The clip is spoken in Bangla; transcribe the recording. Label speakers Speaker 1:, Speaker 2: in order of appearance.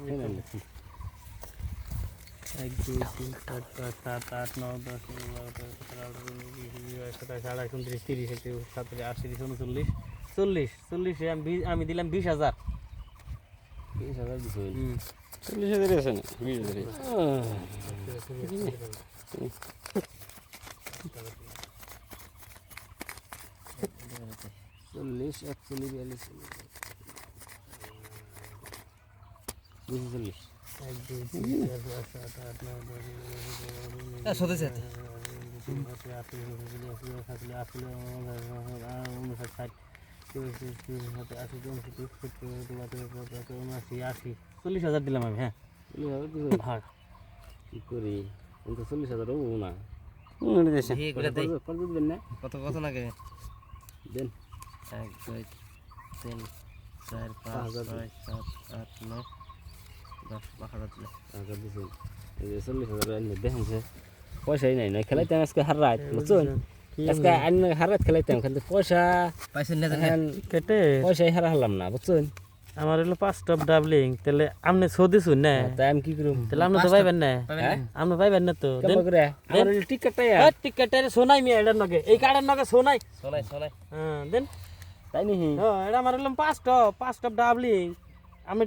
Speaker 1: 1 2 3 4 5 7 8 9 10 11 12 13 14 15 16 17 18 19 20 21 22 23 24 25 26 40 আমি দিলাম 20,000
Speaker 2: 20,000 দিছেন।
Speaker 3: 40,000 আছে না 20,000
Speaker 2: 40 41 42
Speaker 1: 1 2 3 4 5 7 8 9 10
Speaker 4: সদে যেতে
Speaker 1: 40,000 দিলাম আমি। হ্যাঁ
Speaker 2: 40,000 দিছেন।
Speaker 1: ভাগ
Speaker 2: কি করি আমি তো 40,000 হবো না।
Speaker 4: কত কত লাগে
Speaker 2: দেন
Speaker 4: 1 2 3 4 5 6 7 8 9 10 12
Speaker 2: টাকা দিছেন। এই যে 40,000 এনে দেখুনছে পয়সাই নাই না খেলাইতাম আজকে হার রাত বুঝছেন আজকে আইন হার রাত খেলাইতাম কিন্তু পয়সা
Speaker 4: পাইছেন না
Speaker 1: কেটে
Speaker 2: পয়সাই হারা হলাম না বুঝছেন।
Speaker 1: আমার হলো 5 টপ ডাবলিং তাহলে আপনি সৌদি শুন না
Speaker 2: তাই আমি কি করব
Speaker 1: তাহলে আপনি তো পাইবেন না আপনি পাইবেন না তো
Speaker 2: কেমন করে আমার টিকেটটা
Speaker 1: টিকেটের সোনাই মি এটার নগে এই কার্ডের নগে সোনাই
Speaker 4: সোলাই সোলাই
Speaker 1: হ্যাঁ দেন
Speaker 2: তাই নি
Speaker 1: হ্যাঁ এটা আমার হলো 5 টপ ডাবলিং